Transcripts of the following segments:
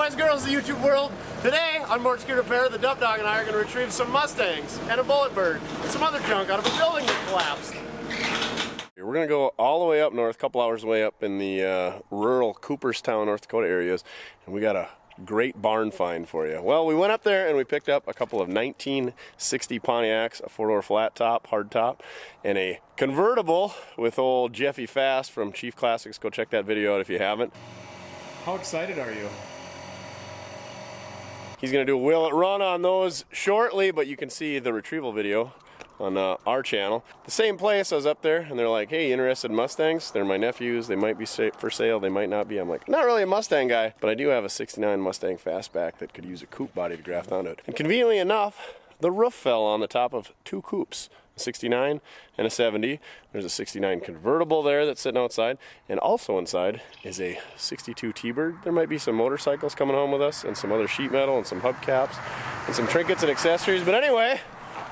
boys and girls of the YouTube world. Today on Mortske Repair, the Duff Dog and I are going to retrieve some Mustangs and a Bulletbird and some other junk out of a building that collapsed. We're going to go all the way up north, a couple hours away up in the rural Cooperstown, North Dakota areas, and we got a great barn find for you. Well, we went up there and we picked up a couple of 1960 Pontiacs, a four-door flat top, hard top, and a convertible with old Jeffy Fast from Chief Classics. Go check that video out if you haven't. How excited are you? He's going to do a will it run on those shortly, but you can see the retrieval video on our channel. The same place. I was up there and they're like, hey, you interested in Mustangs? They're my nephews. They might be for sale. They might not be. I'm like, not really a Mustang guy, but I do have a 69 Mustang fastback that could use a coupe body to graft onto it. And conveniently enough, the roof fell on the top of two coupes, a 69 and a 70. There's a 69 convertible there that's sitting outside, and also inside is a 62 T-Bird. There might be some motorcycles coming home with us and some other sheet metal and some hubcaps and some trinkets and accessories. But anyway,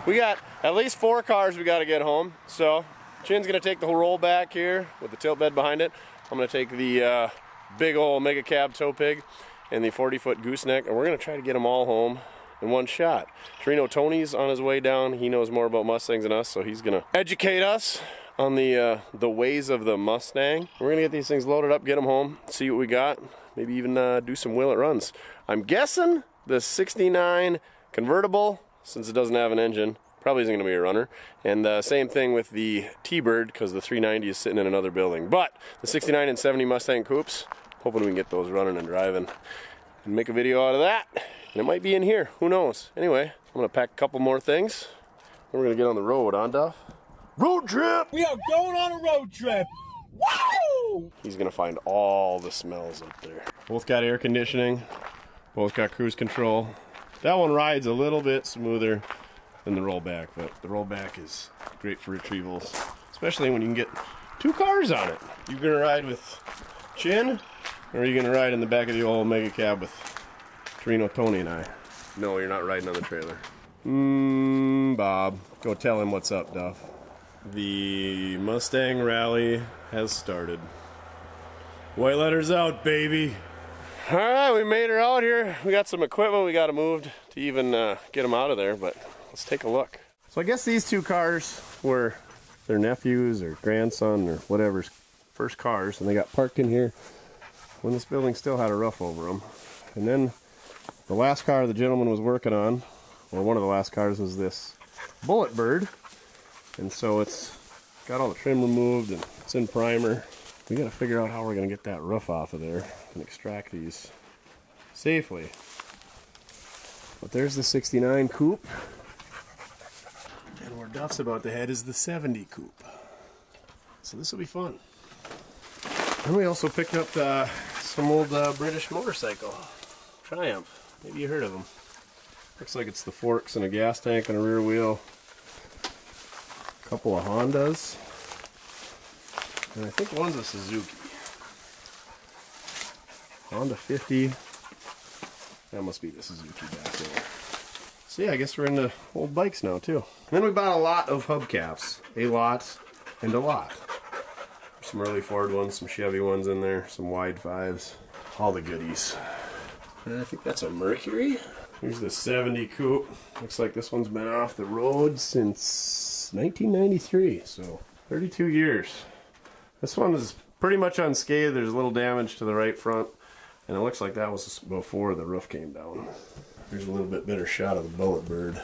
we got at least 4 cars we got to get home. So Chin's going to take the whole roll back here with the tilt bed behind it. I'm going to take the big old mega cab tow pig and the 40-foot gooseneck, and we're going to try to get them all home in one shot. Torino Tony's on his way down. He knows more about Mustangs than us, so he's going to educate us on the ways of the Mustang. We're going to get these things loaded up, get them home, see what we got, maybe even do some will it runs. I'm guessing the 69 convertible, since it doesn't have an engine, probably isn't going to be a runner. And same thing with the T-Bird, because the 390 is sitting in another building. But the 69 and 70 Mustang coupes, hoping we can get those running and driving and make a video out of that. And it might be in here, who knows. Anyway, I'm going to pack a couple more things. Then we're going to get on the road, huh, Duff? Road trip! We are going on a road trip! Woo! He's going to find all the smells up there. Both got air conditioning, both got cruise control. That one rides a little bit smoother than the rollback, but the rollback is great for retrievals, especially when you can get 2 cars on it. You gonna ride with Chin, or are you gonna ride in the back of the old mega cab with Torino Tony and I? No, you're not riding on the trailer. Bob, go tell him what's up, Duff. The Mustang rally has started. White letters out, baby. All right, we made her out here. We got some equipment we got to move to even get them out of there, but let's take a look. So I guess these 2 cars were their nephews or grandson or whatever's first cars, and they got parked in here when this building still had a roof over them. And then the last car the gentleman was working on, or one of the last cars, was this Bulletbird, and so it's got all the trim removed and it's in primer. We got to figure out how we're going to get that roof off of there and extract these safely. But there's the 69 coupe. And where Duff's about to head is the 70 coupe. So this will be fun. And we also picked up some old British motorcycle. Triumph. Maybe you heard of them. Looks like it's the forks and a gas tank and a rear wheel. A couple of Hondas. And I think one's a Suzuki. Honda 50. That must be the Suzuki back there. So yeah, I guess we're into old bikes now too. And then we bought a lot of hubcaps. A lot and a lot. Some early Ford ones, some Chevy ones in there, some wide 5s. All the goodies. And I think that's a Mercury. Here's the 70 coupe. Looks like this one's been off the road since 1993. So 32 years. This one is pretty much unscathed. There's a little damage to the right front, and it looks like that was before the roof came down. Here's a little bit better shot of the Bulletbird.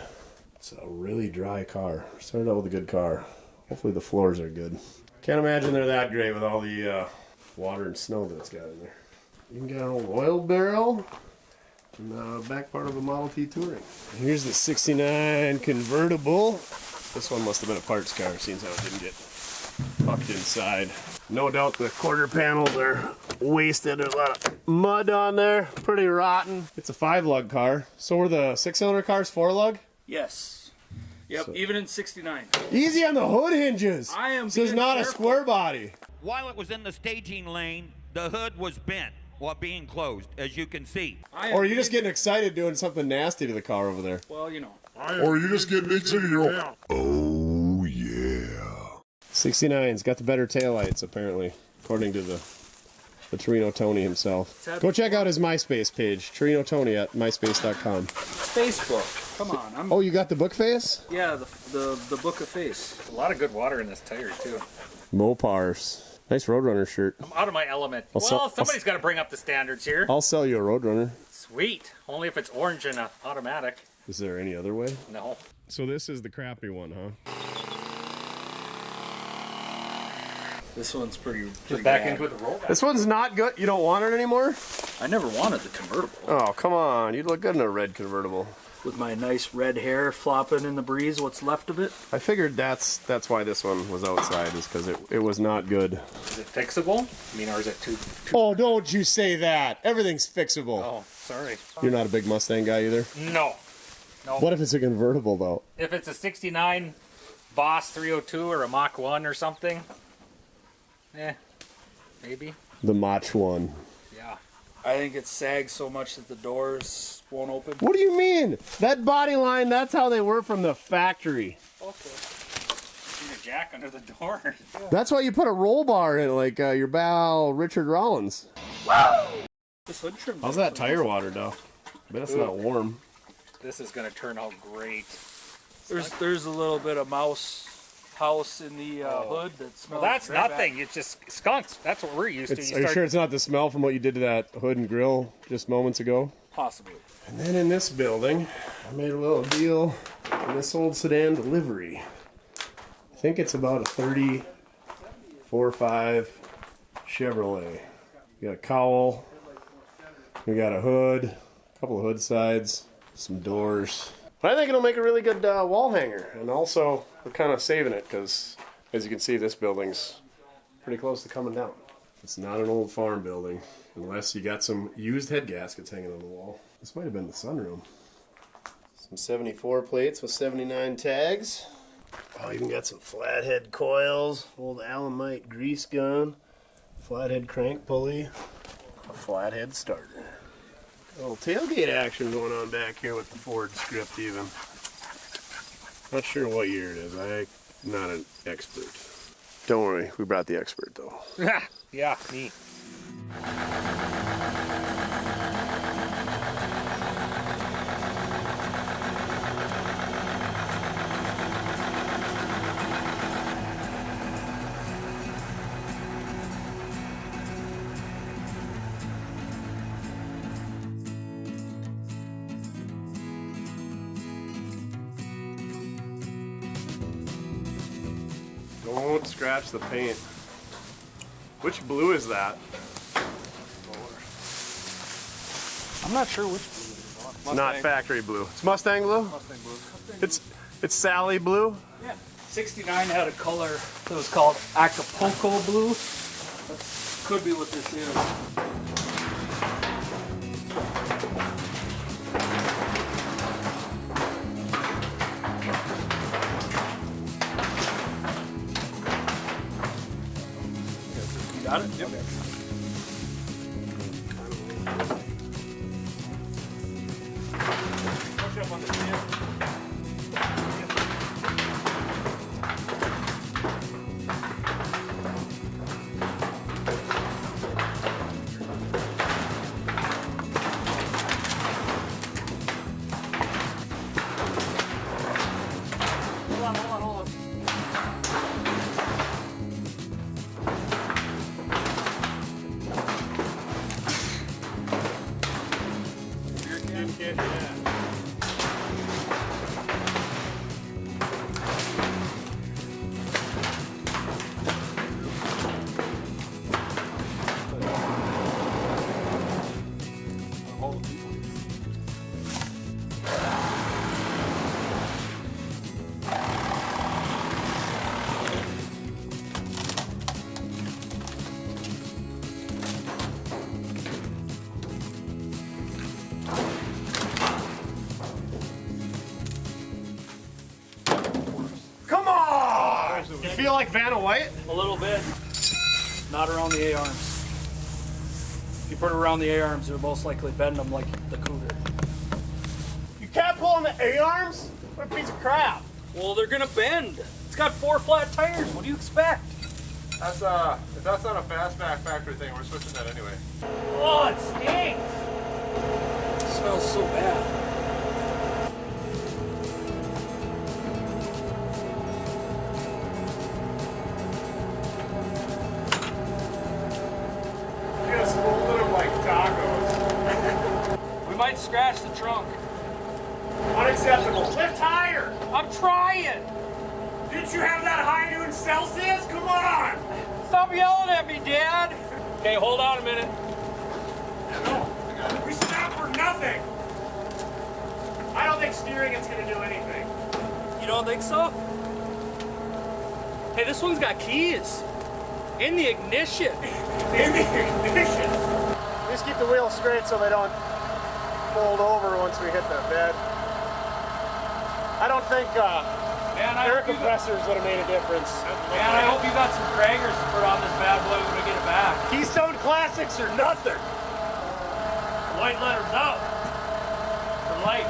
It's a really dry car. Started out with a good car. Hopefully the floors are good. Can't imagine they're that great with all the water and snow that it's got in there. Even got an old oil barrel and the back part of a Model T Touring. And here's the 69 convertible. This one must have been a parts car, seeing how it didn't get tucked inside. No doubt the quarter panels are wasted. There's a lot of mud on there. Pretty rotten. It's a 5-lug car. So were the 6-cylinder cars 4-lug? Yes. Yep, so, even in 69. Easy on the hood hinges. I am. This is not careful. A square body. While it was in the staging lane, the hood was bent while being closed, as you can see. Or are you just getting excited doing something nasty to the car over there? Well, you know. Or are you just getting excited? Oh, yeah. 69's got the better taillights, apparently, according to the The Torino Tony himself. Go check out his MySpace page, Torino Tony at myspace.com. Facebook. Come on. Oh, you got the book face? Yeah, the book of face. A lot of good water in this tire too. Mopars. Nice Roadrunner shirt. I'm out of my element. Well, somebody's got to bring up the standards here. I'll sell you a Roadrunner. Sweet. Only if it's orange and automatic. Is there any other way? No. So this is the crappy one, huh? This one's pretty Just back bad. into the roll. This one's not good. You don't want it anymore? I never wanted the convertible. Oh, come on. You'd look good in a red convertible. With my nice red hair flopping in the breeze, what's left of it. I figured that's why this one was outside, is because it was not good. Is it fixable? I mean, or is it too... Oh, don't you say that. Everything's fixable. Oh, sorry. You're not a big Mustang guy either? No. What if it's a convertible, though? If it's a 69 Boss 302 or a Mach 1 or something, maybe. The Mach 1. Yeah. I think it sags so much that the doors won't open. What do you mean? That body line, that's how they were from the factory. Okay. Need a jack under the door. That's why you put a roll bar in it, like your pal Richard Rollins. This hood trim. How's that tire water, though? I bet it's not warm. This is going to turn out great. There's a little bit of mouse house in the hood that smells. Well, that's very bad. nothing. It's just skunks. That's what we're used to. Are you sure it's not the smell from what you did to that hood and grill just moments ago? Possibly. And then in this building, I made a little deal in this old sedan delivery. I think it's about a 34.5 Chevrolet. We got a cowl, we got a hood, a couple of hood sides, some doors. But I think it'll make a really good wall hanger. And also, we're kind of saving it because, as you can see, this building's pretty close to coming down. It's not an old farm building, unless you got some used head gaskets hanging on the wall. This might have been the sunroom. Some 74 plates with 79 tags. Oh, even got some flathead coils, old Alamite grease gun, flathead crank pulley, a flathead starter. A little tailgate action going on back here with the Ford script even. Not sure what year it is. I'm not an expert. Don't worry, we brought the expert though. Yeah, me. Don't scratch the paint. Which blue is that? I'm not sure which. It's not factory blue. It's Mustang blue? Mustang blue. It's Sally blue? Yeah. 69 had a color that was called Acapulco blue. That could be what this is. Got it? Yep. Push up on the stand. Hold on. Come on! You feel like Vanna White? A little bit. Not around the A-arms. If you put it around the A-arms, you'll most likely bend them like the Cougar. You can't pull on the A-arms? What a piece of crap. Well, they're gonna bend. It's got 4 flat tires. What do you expect? That's if that's not a fastback factory thing, we're switching that anyway. Oh, it stinks. It smells so bad. Just folded them like tacos. We might scratch the trunk. Unacceptable. Lift higher. I'm trying. Didn't you have that high noon Celsius? Come on. Stop yelling at me, Dad. Okay, hold on a minute. No, we stopped for nothing. I don't think steering is going to do anything. You don't think so? Hey, this one's got keys. In the ignition. In the ignition. Just keep the wheels straight so they don't fold over once we hit the bed. I don't think Man, I air hope you got, compressors would have made a difference. man, I hope you got some craggers to put on this bad boy when we get it back. Keystone Classics or nothing. White letters out. For life.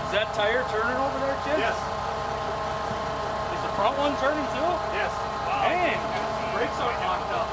Is that tire turning over there, kid? Yes. Is the front one turning too? Yes. Dang, brakes aren't locked up.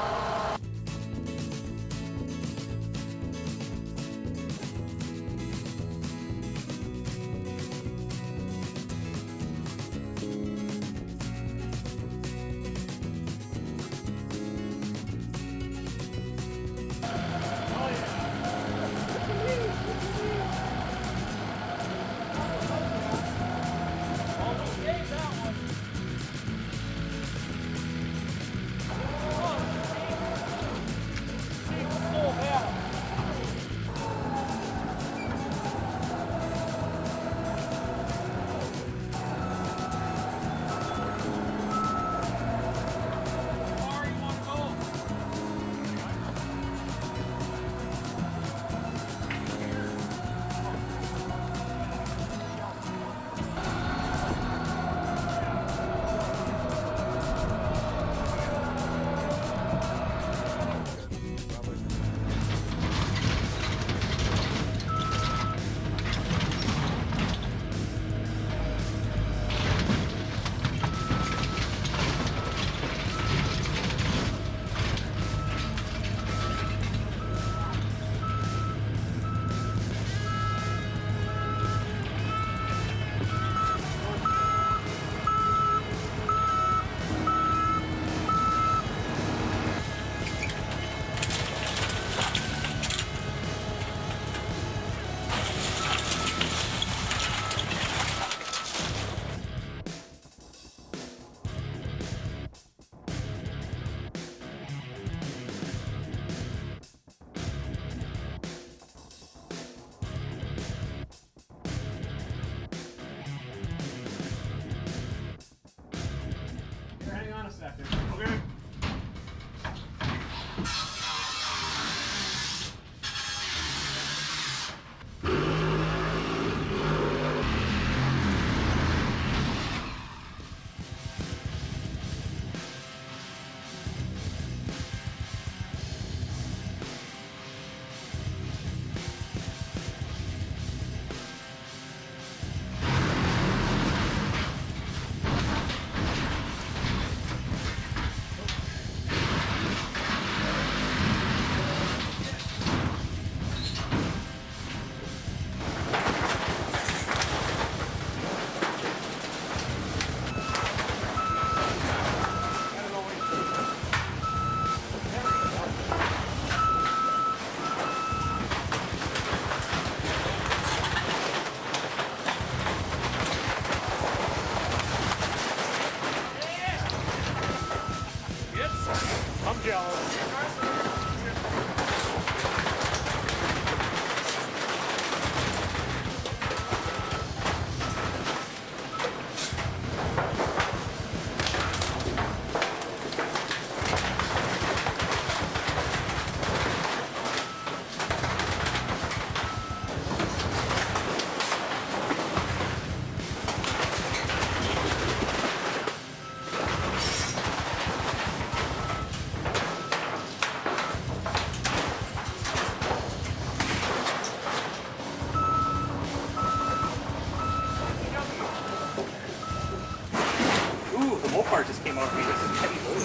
part just came out of me. This is heavy load.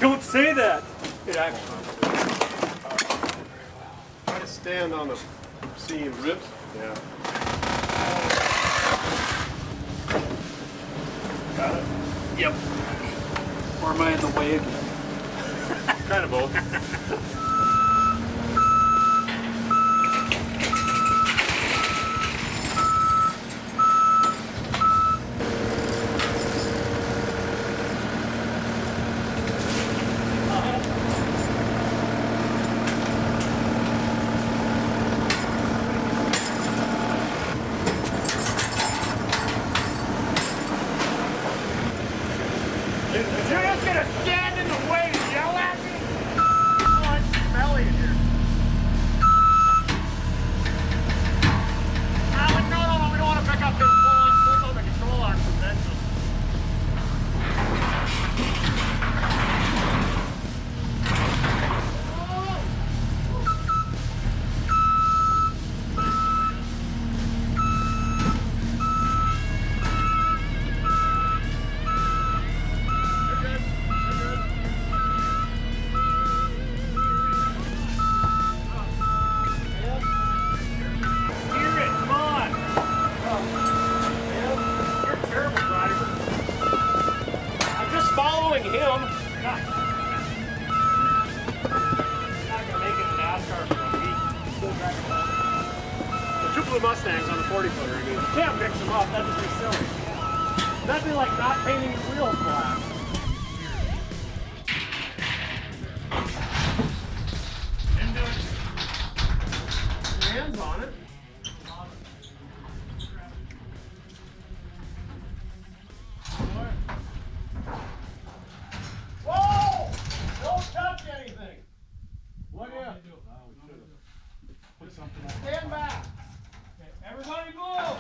Don't say that. Try to stand on the seam. Ribs? Yeah. Got it? Yep. Or am I in the way again? Kind of both. You're just gonna stand in the way and yell at me? Oh, it's smelly in here. No, we don't want to pick up the pull on the control arm from then. Following him. Not gonna make it in NASCAR for a week. The two blue Mustangs on the 40-footer. I mean, You can't mix them up. That'd just be silly. That'd be like not painting your wheels black. hands on it. Whoa! Don't touch anything. What if? Put something on. Stand back. Okay, everybody move.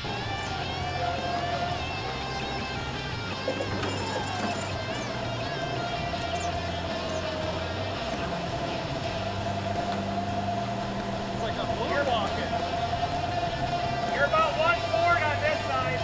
You're about 1/4 on this side.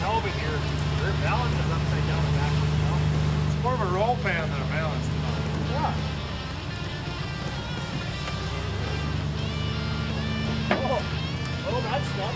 No, but your balance is upside down and backwards now. It's more of a roll pan than a balance. Yeah. Oh, that's good.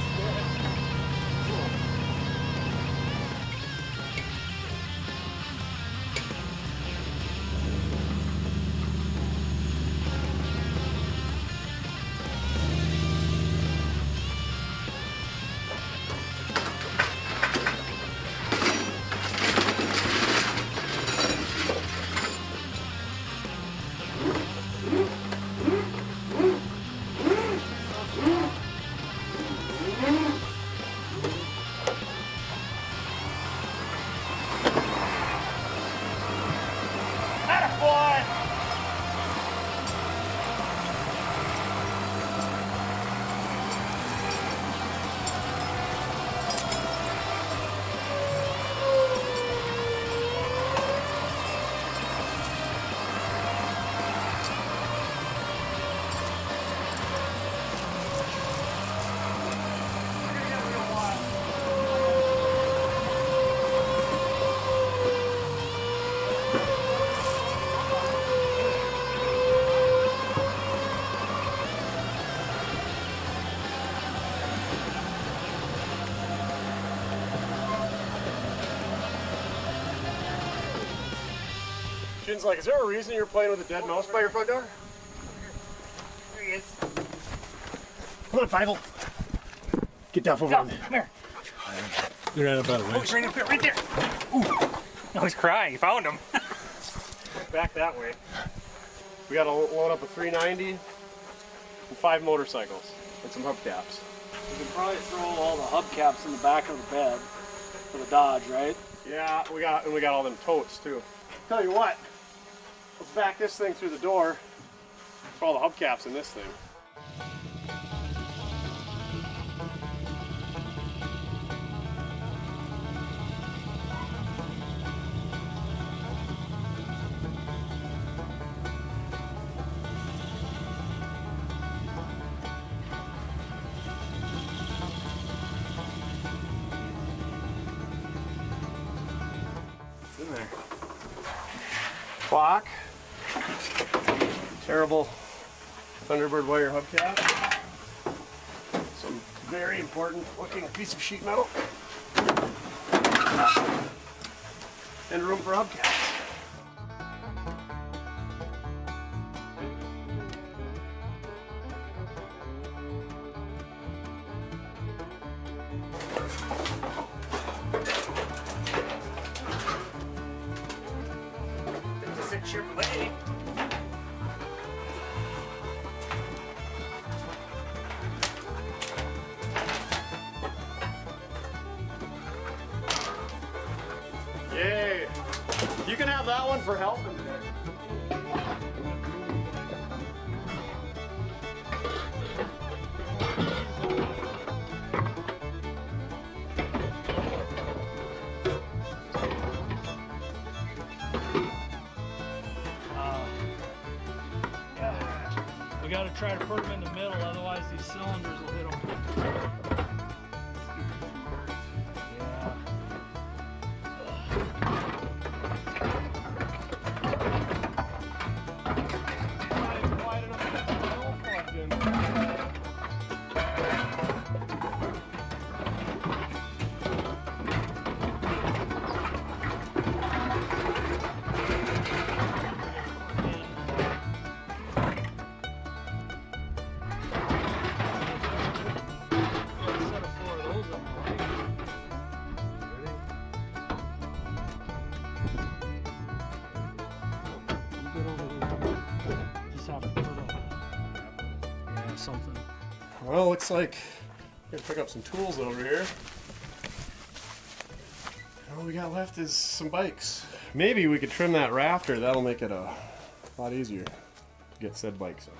Jin's like, is there a reason you're playing with a dead mouse by your front door? There he is. Come on, Fievel. Get Duff over on Come here. You ran up out of the Oh, he's right up there, right there. Ooh. No, he's crying. He found him. Back that way. We got to load up a 390 and 5 motorcycles and some hubcaps. You can probably throw all the hubcaps in the back of the bed for the Dodge, right? Yeah, we got all them totes too. Tell you what, let's back this thing through the door. Put all the hubcaps in this thing. It's in there. Clock. Terrible Thunderbird wire hubcap. Some very important looking piece of sheet metal. And room for hubcaps. Chevrolet. Yay! You can have that one for helping today. We got to try to put them in the middle, otherwise these cylinders will hit them. Something. Well, looks like we're gonna pick up some tools over here. All we got left is some bikes. Maybe we could trim that rafter. That'll make it a lot easier to get said bikes on.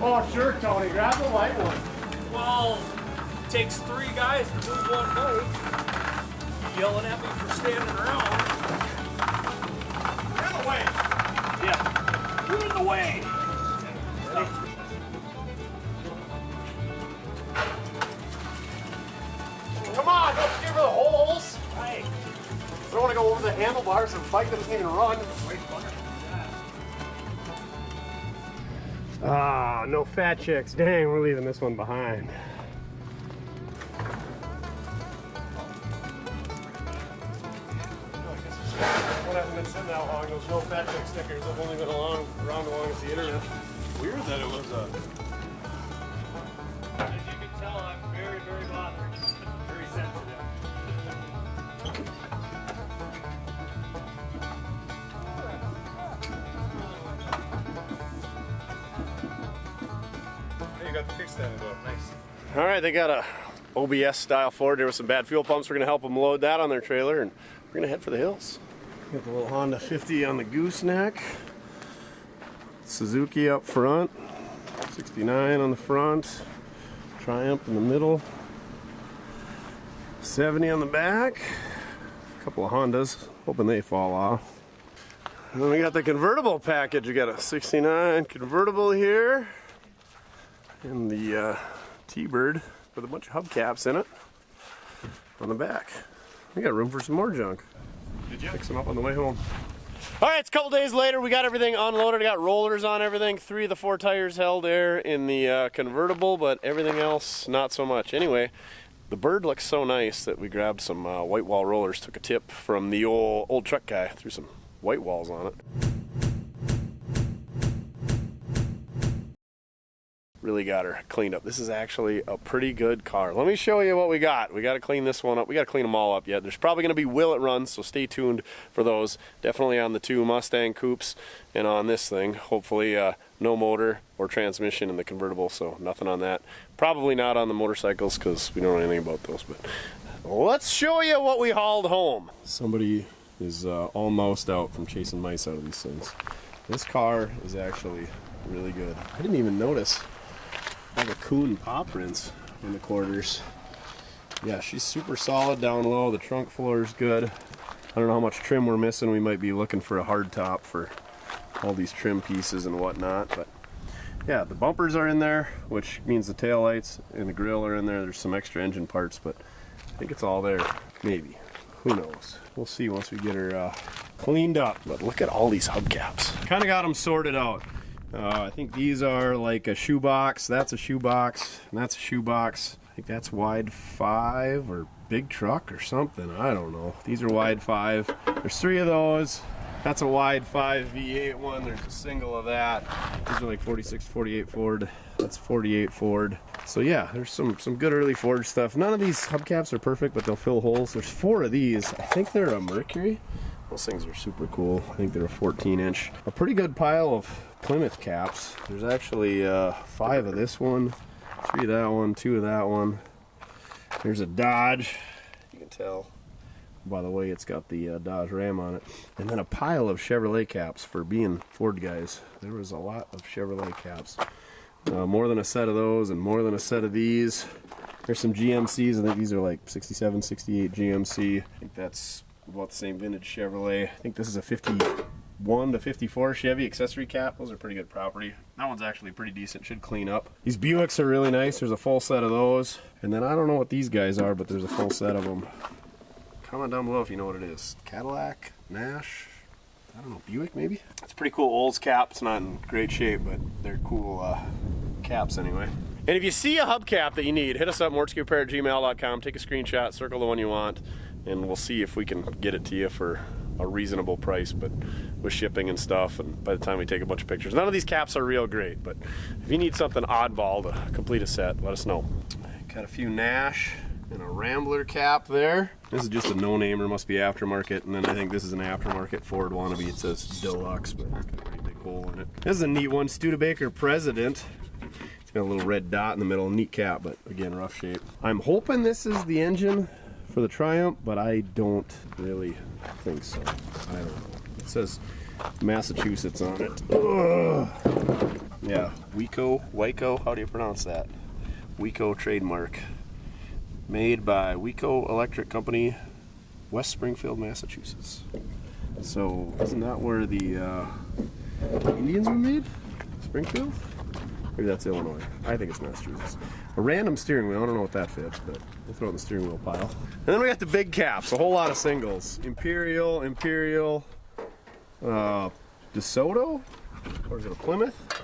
Oh, sure, Tony. Grab the light one. Well, it takes 3 guys to move one boat. You yelling at me for standing around. You're in the way. Yeah. You're in the way. Come on, don't steer for the holes. Hey. I don't want to go over the handlebars of a bike that doesn't even run. Ah, no fat chicks. Dang, we're leaving this one behind. One hasn't been sitting that long. Those no fat chick stickers have only been around as long as the internet. Weird that it was a. As you can tell, I'm very, very bothered. Very sensitive. You got the kickstand go up. Nice. All right, they got a OBS style Ford. There was some bad fuel pumps. We're gonna help them load that on their trailer, and we're gonna head for the hills. Got the little Honda 50 on the gooseneck. Suzuki up front. 69 on the front. Triumph in the middle. 70 on the back. A couple of Hondas. Hoping they fall off. And then we got the convertible package. We got a 69 convertible here. And the T-Bird with a bunch of hubcaps in it on the back. We got room for some more junk. Did you? Pick some up on the way home. All right, it's a couple days later. We got everything unloaded. I got rollers on everything. 3 of the 4 tires held air in the convertible, but everything else not so much. Anyway, the Bird looks so nice that we grabbed some white wall rollers. Took a tip from the old truck guy. Threw some white walls on it. Really got her cleaned up. This is actually a pretty good car. Let me show you what we got. We got to clean this one up. We got to clean them all up yet. There's probably going to be Will It runs, so stay tuned for those. Definitely on the 2 Mustang coupes and on this thing. Hopefully no motor or transmission in the convertible, so nothing on that. Probably not on the motorcycles because we don't know anything about those. But let's show you what we hauled home. Somebody is all moused out from chasing mice out of these things. This car is actually really good. I didn't even notice have a Kuhn pop rinse in the quarters. Yeah, she's super solid down low. The trunk floor is good. I don't know how much trim we're missing. We might be looking for a hard top for all these trim pieces and whatnot, but yeah, the bumpers are in there, which means the tail lights and the grill are in there. There's some extra engine parts, but I think it's all there. Maybe. Who knows? We'll see once we get her cleaned up. But look at all these hubcaps. Kind of got them sorted out. I think these are like a shoebox. That's a shoebox. And that's a shoebox. I think that's wide 5 or big truck or something. I don't know. These are wide 5. There's 3 of those. That's a wide 5 V8 one. There's a single of that. These are like 46, 48 Ford. That's 48 Ford. So yeah, there's some good early Ford stuff. None of these hubcaps are perfect, but they'll fill holes. There's 4 of these. I think they're a Mercury. Those things are super cool. I think they're a 14-inch. A pretty good pile of Plymouth caps. There's actually 5 of this one, 3 of that one, 2 of that one. There's a Dodge. You can tell by the way it's got the Dodge Ram on it. And then a pile of Chevrolet caps. For being Ford guys, there was a lot of Chevrolet caps. More than a set of those and more than a set of these. There's some GMCs. I think these are like 67, 68 GMC. I think that's about the same vintage Chevrolet. I think this is a 51 to 54 Chevy accessory cap. Those are pretty good property. That one's actually pretty decent. Should clean up. These Buicks are really nice. There's a full set of those. And then I don't know what these guys are, but there's a full set of them. Comment down below if you know what it is. Cadillac, Nash, I don't know, Buick maybe? It's pretty cool Olds cap. It's not in great shape, but they're cool caps anyway. And if you see a hubcap that you need, hit us up, mortskerepair@gmail.com. Take a screenshot, circle the one you want, and we'll see if we can get it to you for a reasonable price, but with shipping and stuff, and by the time we take a bunch of pictures. None of these caps are real great, but if you need something oddball to complete a set, let us know. Got a few Nash and a Rambler cap there. This is just a no-namer, must be aftermarket, and then I think this is an aftermarket Ford wannabe. It says Deluxe, but it's got a pretty big hole in it. This is a neat one, Studebaker President. It's got a little red dot in the middle, neat cap, but again, rough shape. I'm hoping this is the engine for the Triumph, but I don't really think so. I don't know. It says Massachusetts on it. Ugh. Yeah, Wico, how do you pronounce that? Wico trademark. Made by Wico Electric Company, West Springfield, Massachusetts. So, isn't that where the Indians were made? Springfield? Maybe that's Illinois. I think it's Massachusetts. A random steering wheel, I don't know what that fits, but we'll throw it in the steering wheel pile. And then we got the big caps, a whole lot of singles. Imperial, DeSoto? Or is it a Plymouth?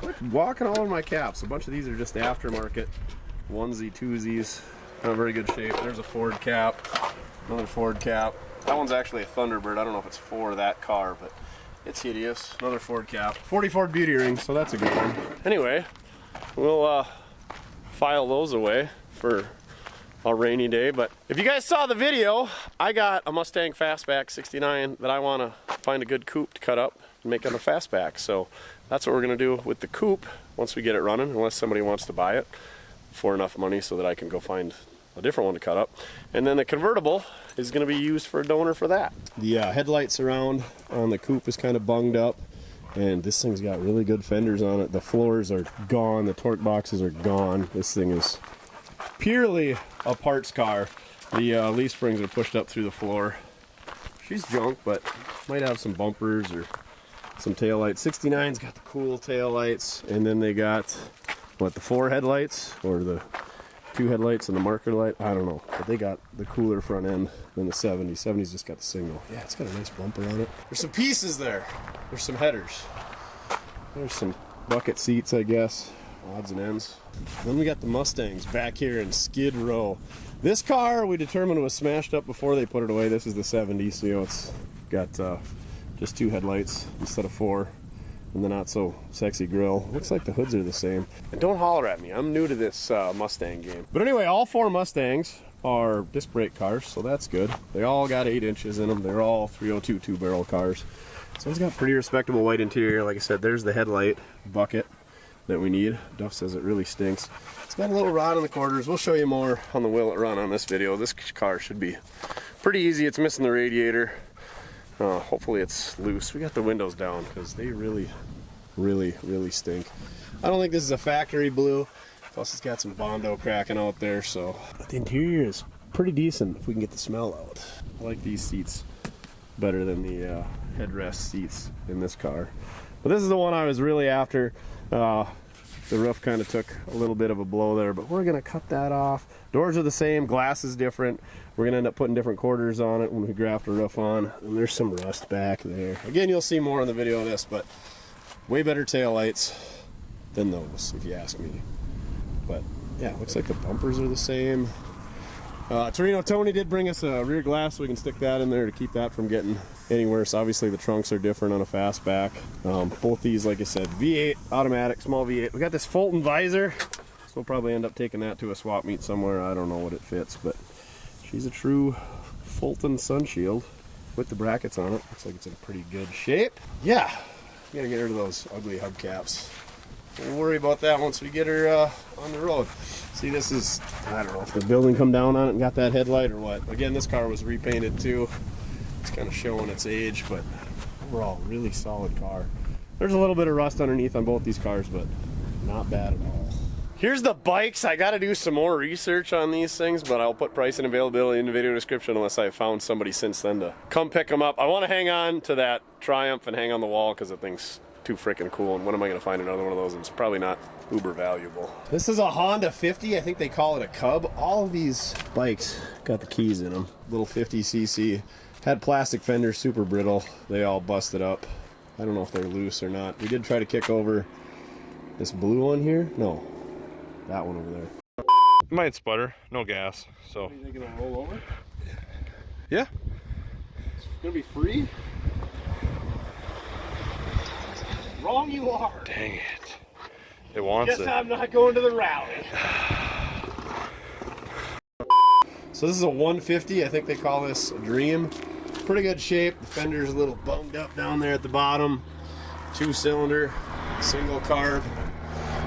I'm like walking all over my caps. A bunch of these are just aftermarket, onesie, twosies. Not in very good shape. There's a Ford cap, another Ford cap. That one's actually a Thunderbird. I don't know if it's for that car, but it's hideous. Another Ford cap. 40 Ford beauty rings, so that's a good one. Anyway, we'll file those away for a rainy day. But if you guys saw the video, I got a Mustang fastback 69 that I want to find a good coupe to cut up and make it a fastback. So that's what we're going to do with the coupe once we get it running, unless somebody wants to buy it for enough money so that I can go find a different one to cut up. And then the convertible is going to be used for a donor for that. The headlights around on the coupe is kind of bunged up, and this thing's got really good fenders on it. The floors are gone, the torque boxes are gone. This thing is purely a parts car. The leaf springs are pushed up through the floor. She's junk, but might have some bumpers or some tail lights. 69's got the cool tail lights, and then they got what, the 4 headlights or the 2 headlights and the marker light, I don't know, but they got the cooler front end than the 70. 70's just got the single. Yeah, it's got a nice bumper on it. There's some pieces there. There's some headers. There's some bucket seats, I guess, odds and ends. Then we got the Mustangs back here in Skid Row. This car we determined was smashed up before they put it away. This is the 70, so you know, it's got just 2 headlights instead of 4. And the not so sexy grill. Looks like the hoods are the same. And don't holler at me, I'm new to this Mustang game. But anyway, all 4 Mustangs are disc brake cars, so that's good. They all got 8 inches in them. They're all 302 2-barrel cars. This one's got pretty respectable white interior. Like I said, there's the headlight bucket that we need. Duff says it really stinks. It's got a little rod in the quarters. We'll show you more on the Will It Run on this video. This car should be pretty easy. It's missing the radiator. Hopefully it's loose. We got the windows down because they really stink. I don't think this is a factory blue. Plus it's got some Bondo cracking out there, so. But the interior is pretty decent if we can get the smell out. I like these seats better than the headrest seats in this car. But this is the one I was really after. The roof kind of took a little bit of a blow there, but we're gonna cut that off. Doors are the same, glass is different. We're gonna end up putting different quarters on it when we graft the roof on. And there's some rust back there. Again, you'll see more in the video of this, but way better taillights than those, if you ask me. But yeah, looks like the bumpers are the same. Torino Tony did bring us a rear glass, so we can stick that in there to keep that from getting any worse. Obviously the trunks are different on a fastback. Both these, like I said, V8 automatic, small V8. We got this Fulton visor, so we'll probably end up taking that to a swap meet somewhere. I don't know what it fits, but she's a true Fulton sunshield with the brackets on it. Looks like it's in pretty good shape. Yeah, we gotta get rid of those ugly hubcaps. We'll worry about that once we get her on the road. See, this is, I don't know if the building come down on it and got that headlight or what. Again, this car was repainted too. It's kind of showing its age, but overall, really solid car. There's a little bit of rust underneath on both these cars, but not bad at all. Here's the bikes. I got to do some more research on these things, but I'll put price and availability in the video description unless I found somebody since then to come pick them up. I want to hang on to that Triumph and hang on the wall because the thing's too freaking cool, and when am I going to find another one of those? And it's probably not uber valuable. This is a Honda 50. I think they call it a Cub. All of these bikes got the keys in them. Little 50cc. Had plastic fenders, super brittle. They all busted up. I don't know if they're loose or not. We did try to kick over this blue one here. No, that one over there. It might sputter. No gas. So. Are they going to roll over? Yeah. It's going to be free? Wrong you are. Dang it. It wants Guess it. I'm not going to the rally. So this is a 150. I think they call this a Dream. Pretty good shape. The fender's a little bunged up down there at the bottom. 2-cylinder, single carb.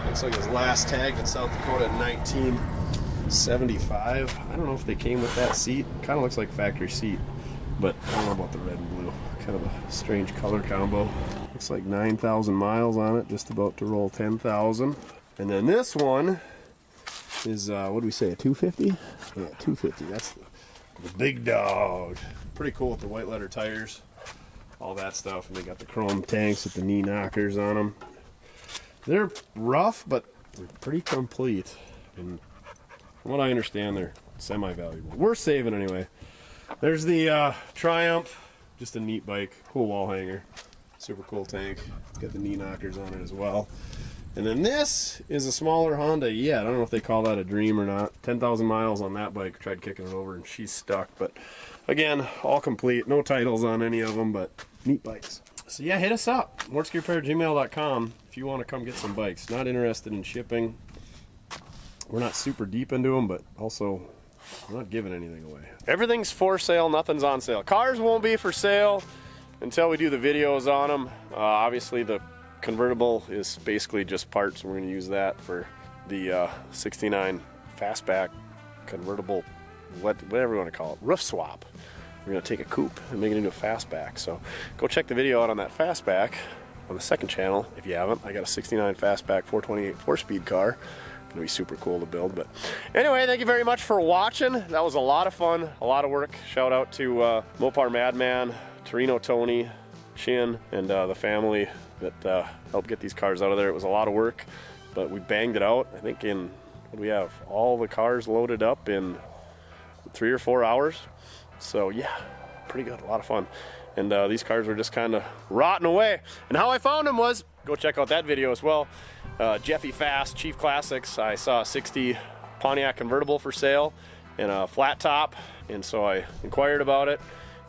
Looks like his last tagged in South Dakota in 1975. I don't know if they came with that seat. Kind of looks like factory seat, but I don't know about the red and blue. Kind of a strange color combo. Looks like 9,000 miles on it, just about to roll 10,000. And then this one is, what do we say, a 250? Yeah, 250, that's the big dog. Pretty cool with the white letter tires, all that stuff. And they got the chrome tanks with the knee knockers on them. They're rough, but they're pretty complete. And from what I understand, they're semi-valuable. We're saving anyway. There's the Triumph, just a neat bike, cool wall hanger. Super cool tank. It's got the knee knockers on it as well. And then this is a smaller Honda. Yeah, I don't know if they call that a Dream or not. 10,000 miles on that bike. Tried kicking it over and she's stuck. But again, all complete. No titles on any of them, but neat bikes. So yeah, hit us up. mortskerepair@gmail.com if you want to come get some bikes. Not interested in shipping. We're not super deep into them, but also we're not giving anything away. Everything's for sale. Nothing's on sale. Cars won't be for sale until we do the videos on them. Obviously the convertible is basically just parts. We're going to use that for the 69 fastback convertible, whatever you want to call it, roof swap. We're going to take a coupe and make it into a fastback. So go check the video out on that fastback on the second channel if you haven't. I got a 69 fastback 428 4-speed car. Gonna be super cool to build. But anyway, thank you very much for watching. That was a lot of fun, a lot of work. Shout out to Mopar Madman, Torino Tony, Chin, and the family that helped get these cars out of there. It was a lot of work, but we banged it out. I think in, what do we have, all the cars loaded up in 3 or 4 hours. So yeah, pretty good, a lot of fun. And these cars were just kind of rotting away. And how I found them was, go check out that video as well. Jeffy Fast, Chief Classics. I saw a 60 Pontiac convertible for sale and a flat top, and so I inquired about it,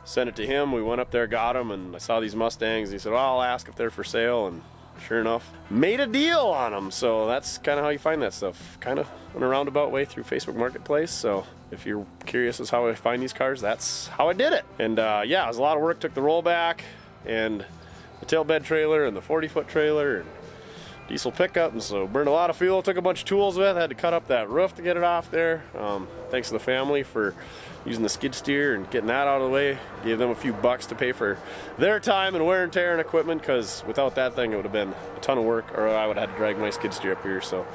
sent it to him. We went up there, got them, and I saw these Mustangs. He said, well, I'll ask if they're for sale, and sure enough, made a deal on them. So that's kind of how you find that stuff, kind of in a roundabout way through Facebook Marketplace. So if you're curious as how I find these cars, that's how I did it. And yeah, it was a lot of work. Took the rollback and the tail bed trailer and the 40-foot trailer and diesel pickup, and so burned a lot of fuel. Took a bunch of tools with. Had to cut up that roof to get it off there. Thanks to the family for using the skid steer and getting that out of the way. Gave them a few bucks to pay for their time and wear and tear and equipment, because without that thing it would have been a ton of work, or I would have had to drag my skid steer up here. So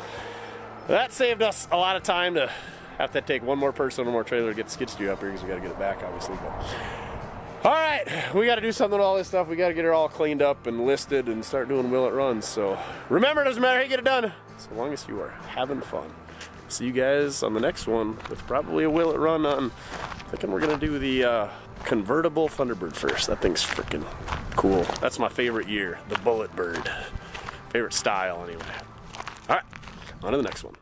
that saved us a lot of time to have to take one more person, one more trailer to get the skid steer up here, because we got to get it back, obviously. But all right, we got to do something with all this stuff. We got to get it all cleaned up and listed and start doing will it runs. So remember, it doesn't matter how you get it done, so long as you are having fun. See you guys on the next one with probably a will it run on. I'm thinking we're gonna do the convertible Thunderbird first. That thing's freaking cool. That's my favorite year, the Bullet Bird. Favorite style, anyway. All right, on to the next one.